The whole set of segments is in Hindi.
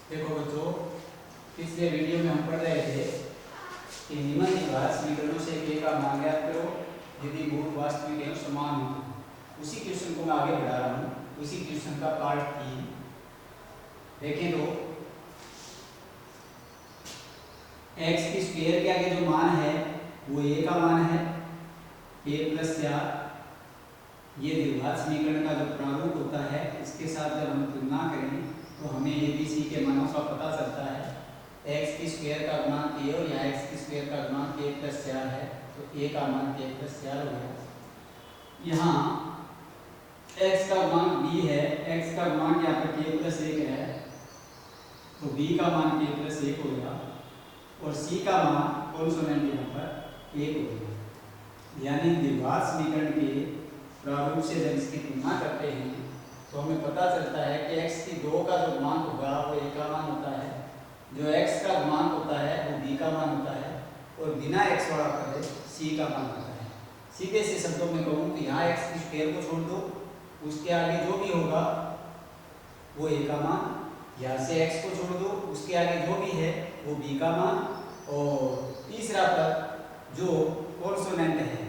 देखो बच्चों, पिछले वीडियो में हम पढ़ रहे थे कि निम्नलिखित समीकरणों से k का मान ज्ञात करो यदि मूल वास्तविक एवं समान हो। उसी क्वेश्चन को मैं आगे बढ़ा रहा हूँ। उसी क्वेश्चन का पार्ट 3 देखें तो x की स्क्वायर के आगे जो मान है वो a का मान है, a प्लस 4। ये द्विघात समीकरण का जो प्रारूप होता है इसके साथ जब हम तुलना करें तो हमें ABC के मानों का पता चलता है। x की स्क्वायर का गुणांक a और यहाँ x की स्क्वायर का गुणांक a प्लस 4 है, तो a का मान a प्लस 4 हो गया। यहाँ x का गुणांक b है, x का गुणांक यहाँ पर k प्लस 1 है, तो b का मान k प्लस 1 हो गया और c का मान कॉन्सोनेंट यहाँ पर 1 हो गया। यानी द्विघात समीकरण के प्रारूप से जब इसकी तुलना करते हैं तो हमें पता चलता है कि x की 2 का जो गुणांक होगा वो a का मान होता है, जो x का गुणांक होता है वो b का मान होता है और बिना x वाला पद c का मान होता है। सीधे से शब्दों में कहूँ तो यहाँ x की स्क्वायर को छोड़ दो, उसके आगे जो भी होगा वो a का मान, यहाँ से x को छोड़ दो, उसके आगे जो भी है वो b का मान, और तीसरा पद जो कॉन्सोनेंट है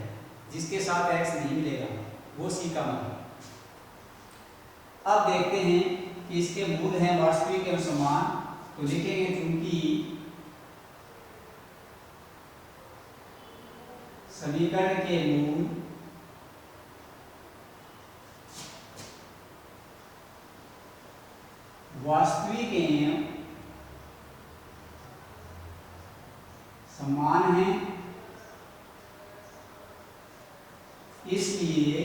जिसके साथ x नहीं मिलेगा वो c का मान। अब देखते हैं कि इसके मूल हैं वास्तविक एवं समान, तो लिखेंगे चूंकि समीकरण के मूल वास्तविक एवं समान हैं, इसलिए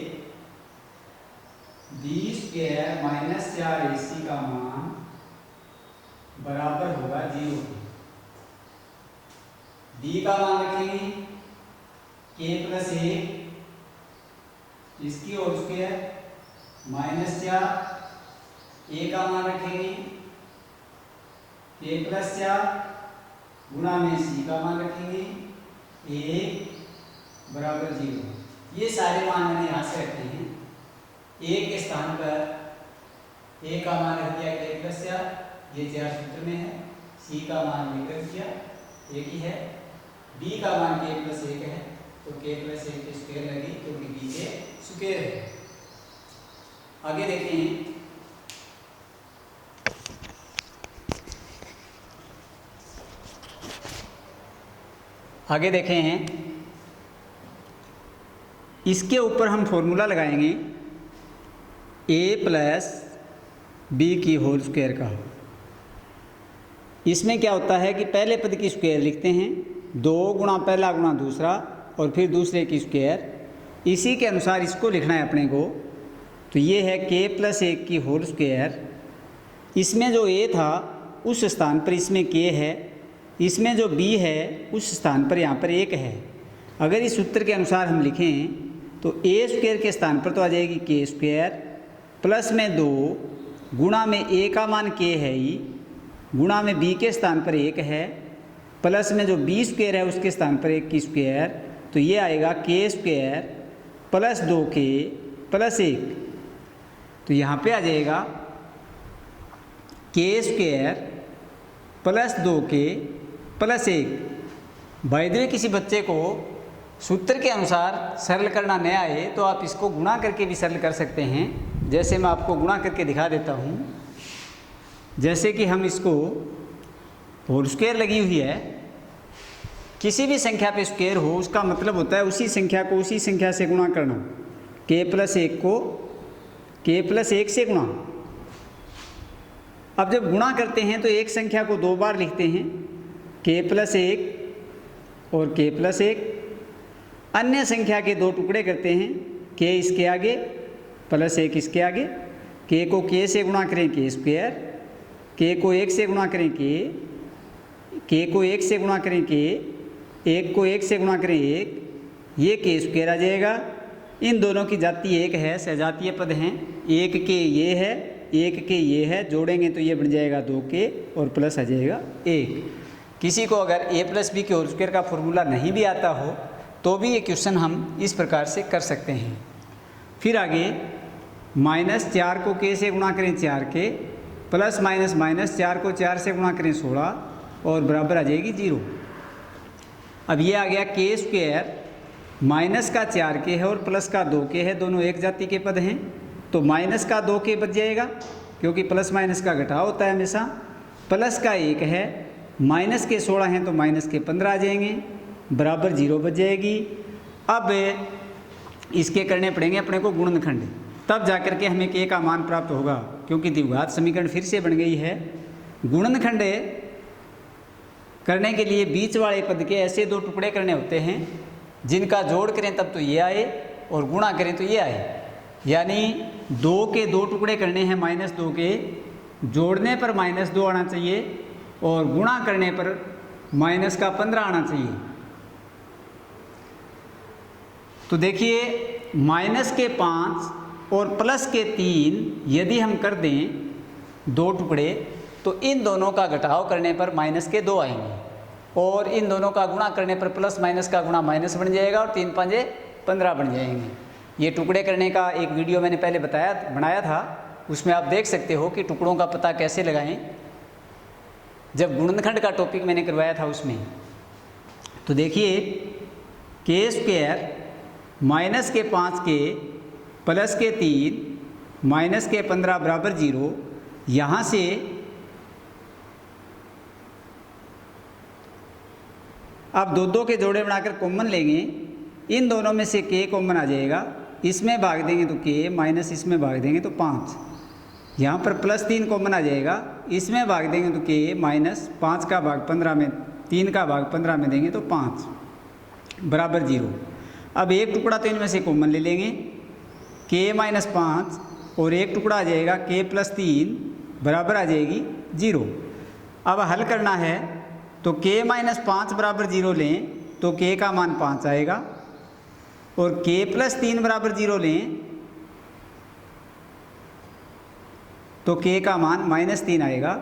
b स्क्वायर माइनस 4ac का मान बराबर होगा 0। b का मान रखेंगे k प्लस 1, इसकी और स्क्वायर माइनस 4, a का मान रखेंगे k प्लस 4 गुणा में c का मान रखेंगे 1 बराबर 0। ये सारे मान मैंने यहाँ से रखे हैं। a के स्थान पर a का मान रख दिया k प्लस 4, ये 4 सूत्र में है। c का मान लेकर दिया एक ही है। b का मान k प्लस 1 है, तो k प्लस 1 की स्क्वायर लगी क्योंकि b के स्क्वायर है। आगे देखें, इसके ऊपर हम फॉर्मूला लगाएंगे a प्लस बी की होल स्क्वायर का। इसमें क्या होता है कि पहले पद की स्क्वायर लिखते हैं, 2 गुणा पहला गुणा दूसरा और फिर दूसरे की स्क्वायर। इसी के अनुसार इसको लिखना है अपने को। तो ये है k प्लस 1 की होल स्क्वायर। इसमें जो a था उस स्थान पर इसमें k है, इसमें जो b है उस स्थान पर यहाँ पर 1 है। अगर इस सूत्र के अनुसार हम लिखें तो a स्क्वायर के स्थान पर तो आ जाएगी k स्क्वायर प्लस में 2 गुणा में a का मान k है ही, गुणा में b के स्थान पर 1 है, प्लस में जो b स्क्वायर है उसके स्थान पर 1 की स्क्वायर, तो ये आएगा k square plus 2k plus 1। तो यहाँ पे आ जाएगा k square plus 2k plus 1। By the way किसी बच्चे को सूत्र के अनुसार सरल करना न आए तो आप इसको गुणा करके भी सरल कर सकते हैं। जैसे मैं आपको गुणा करके दिखा देता हूँ। जैसे कि हम इसको होल स्क्वायर लगी हुई है, किसी भी संख्या पे स्क्वायर हो उसका मतलब होता है उसी संख्या को उसी संख्या से गुणा करना। k प्लस 1 को k प्लस 1 से गुणा। अब जब गुणा करते हैं तो एक संख्या को 2 बार लिखते हैं, k प्लस 1 और k प्लस 1। अन्य संख्या के 2 टुकड़े करते हैं, k इसके आगे प्लस 1 इसके आगे। k को k से गुणा करें k स्क्वायर, k को 1 से गुणा करें k को 1 से गुणा करें k, 1 को 1 से गुणा करें 1, ये k स्क्वायर आ जाएगा। इन दोनों की जाति 1 है, सजातीय पद हैं। 1 k ये है, 1 k ये है, जोड़ेंगे तो ये बन जाएगा 2k और प्लस आ जाएगा 1। किसी को अगर a प्लस बी के होल स्क्वायर का फॉर्मूला नहीं भी आता हो तो भी ये क्वेश्चन हम इस प्रकार से कर सकते हैं। फिर आगे -4 को k से गुणा करें 4k, प्लस माइनस माइनस, 4 को 4 से गुणा करें 16 और बराबर आ जाएगी 0। अब ये आ गया के स्क्वायर माइनस का 4k है और प्लस का 2k है, दोनों एक जाति के पद हैं, तो माइनस का 2k बच जाएगा क्योंकि प्लस माइनस का घटाव होता है हमेशा। प्लस का 1 है, माइनस के 16 हैं तो माइनस के 15 आ जाएंगे, बराबर 0 बच जाएगी। अब इसके करने पड़ेंगे अपने को गुणनखंड, तब जाकर के हमें k का मान प्राप्त होगा, क्योंकि द्विघात समीकरण फिर से बन गई है। गुणनखंड करने के लिए बीच वाले पद के ऐसे 2 टुकड़े करने होते हैं जिनका जोड़ करें तब तो ये आए और गुणा करें तो ये आए, यानी 2 के 2 टुकड़े करने हैं -2 के, जोड़ने पर -2 आना चाहिए और गुणा करने पर -15 आना चाहिए। तो देखिए -5 और +3 यदि हम कर दें 2 टुकड़े तो इन दोनों का घटाव करने पर -2 आएंगे और इन दोनों का गुणा करने पर प्लस माइनस का गुणा माइनस बन जाएगा और 3 5 15 बन जाएंगे। ये टुकड़े करने का एक वीडियो मैंने पहले बनाया था, उसमें आप देख सकते हो कि टुकड़ों का पता कैसे लगाएं, जब गुणनखंड का टॉपिक मैंने करवाया था उसमें। तो देखिए के स्क्वायर -5k +3 -15 बराबर 0। यहाँ से आप दो के जोड़े बनाकर कॉमन लेंगे, इन दोनों में से k कॉमन आ जाएगा, इसमें भाग देंगे तो k माइनस इसमें भाग देंगे तो 5, यहाँ पर +3 कॉमन आ जाएगा, इसमें भाग देंगे तो k माइनस 5 का भाग 15 में, 3 का भाग 15 में देंगे तो 5 बराबर 0। अब एक टुकड़ा तो इनमें से कॉमन ले लेंगे, k -5 और एक टुकड़ा आ जाएगा k +3 बराबर आ जाएगी 0। अब हल करना है तो k -5 बराबर 0 लें तो k का मान 5 आएगा और k +3 बराबर 0 लें तो k का मान -3 आएगा।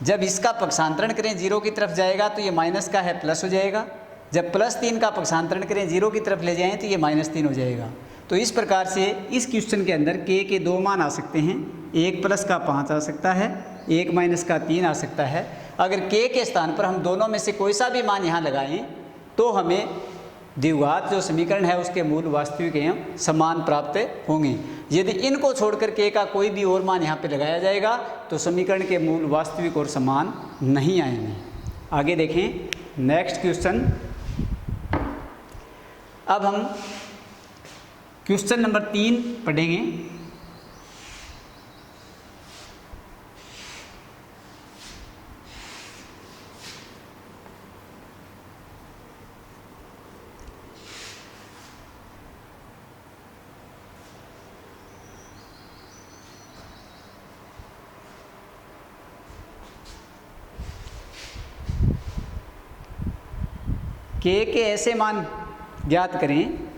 जब इसका पक्षांतरण करें 0 की तरफ जाएगा तो ये माइनस का है प्लस हो जाएगा, जब +3 का पक्षांतरण करें 0 की तरफ ले जाएं तो ये -3 हो जाएगा। तो इस प्रकार से इस क्वेश्चन के अंदर k के 2 मान आ सकते हैं, एक प्लस का 5 आ सकता है, एक माइनस का 3 आ सकता है। अगर k के स्थान पर हम दोनों में से कोई सा भी मान यहाँ लगाएं तो हमें द्विघात जो समीकरण है उसके मूल वास्तविक एवं समान प्राप्त होंगे। यदि इनको छोड़कर k का कोई भी और मान यहाँ पे लगाया जाएगा तो समीकरण के मूल वास्तविक और समान नहीं आएंगे। आगे देखें नेक्स्ट क्वेश्चन। अब हम क्वेश्चन नंबर 3 पढ़ेंगे। k के ऐसे मान ज्ञात करें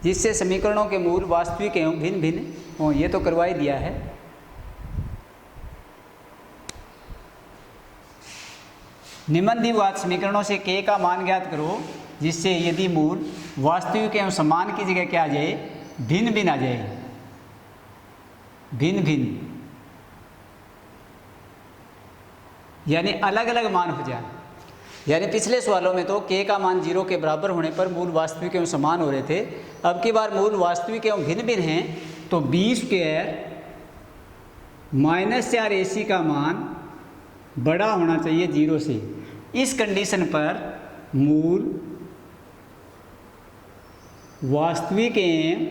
जिससे समीकरणों के मूल वास्तविक एवं भिन्न भिन्न हों। ये तो करवा ही दिया है। निम्न द्विघात समीकरणों से k का मान ज्ञात करो जिससे यदि मूल वास्तविक एवं समान की जगह क्या आ जाए, भिन्न भिन्न आ जाए, भिन्न भिन्न यानी अलग अलग मान हो जाए। यानी पिछले सवालों में तो k का मान 0 के बराबर होने पर मूल वास्तविक एवं समान हो रहे थे, अब की बार मूल वास्तविक एवं भिन्न भिन्न हैं तो b² -4ac का मान बड़ा होना चाहिए 0 से। इस कंडीशन पर मूल वास्तविक एवं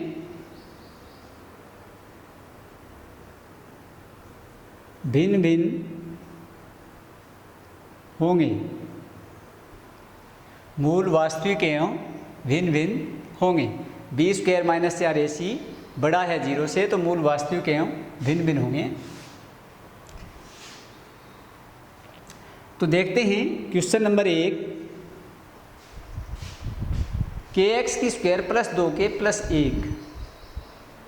भिन्न भिन्न होंगे, मूल वास्तविक एवं भिन्न भिन्न होंगे। b² -4ac बड़ा है 0 से तो मूल वास्तविक एवं भिन्न भिन्न होंगे। तो देखते हैं question number 1। kx² + 2k + 1,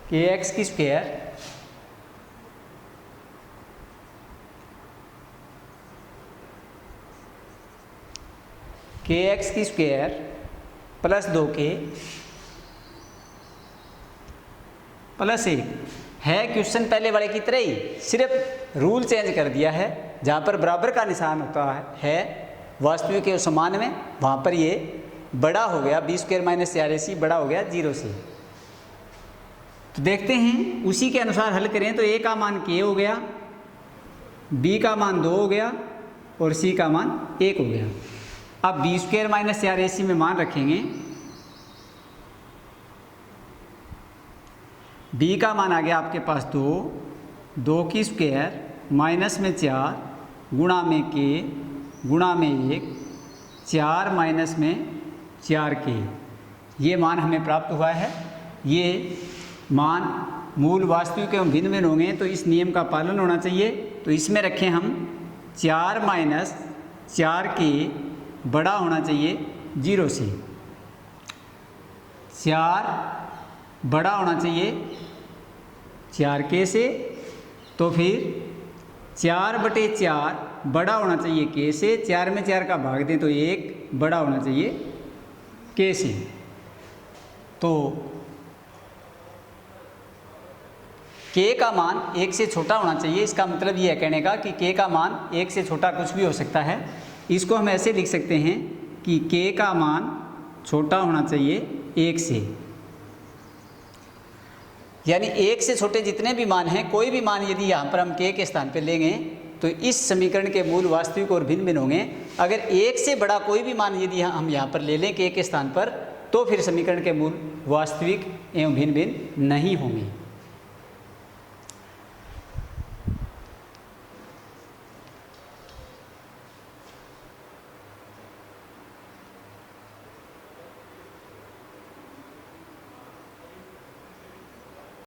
kx² kx² + 2k + 1 है क्वेश्चन पहले वाले की तरह ही, सिर्फ रूल चेंज कर दिया है। जहाँ पर बराबर का निशान होता है वास्तविक के समान में, वहाँ पर ये बड़ा हो गया b स्क्वायर माइनस 4ac बड़ा हो गया 0 से। तो देखते हैं उसी के अनुसार हल करें तो a का मान k हो गया, b का मान 2 हो गया और c का मान 1 हो गया। अब b स्क्वायर माइनस 4ac में मान रखेंगे, b का मान आ गया आपके पास 2 की स्क्वायर माइनस में 4 गुणा में k गुणा में 1 4 माइनस में 4k, ये मान हमें प्राप्त हुआ है। ये मान मूल वास्तविक एवं भिन्न भिन्न होंगे तो इस नियम का पालन होना चाहिए। तो इसमें रखें हम 4 माइनस 4k बड़ा होना चाहिए 0 से, 4 बड़ा होना चाहिए 4k से, तो फिर 4/4 बड़ा होना चाहिए k से, 4 में 4 का भाग दें तो 1 बड़ा होना चाहिए k से। तो k का मान 1 से छोटा होना चाहिए, इसका मतलब ये है कहने का कि k का मान 1 से छोटा कुछ भी हो सकता है। इसको हम ऐसे लिख सकते हैं कि k का मान छोटा होना चाहिए 1 से, यानी 1 से छोटे जितने भी मान हैं, कोई भी मान यदि यहाँ पर हम k के स्थान पर लेंगे तो इस समीकरण के मूल वास्तविक और भिन्न भिन्न होंगे। अगर 1 से बड़ा कोई भी मान यदि हम यहाँ पर ले लें k के स्थान पर, तो फिर समीकरण के मूल वास्तविक एवं भिन्न भिन्न नहीं होंगे।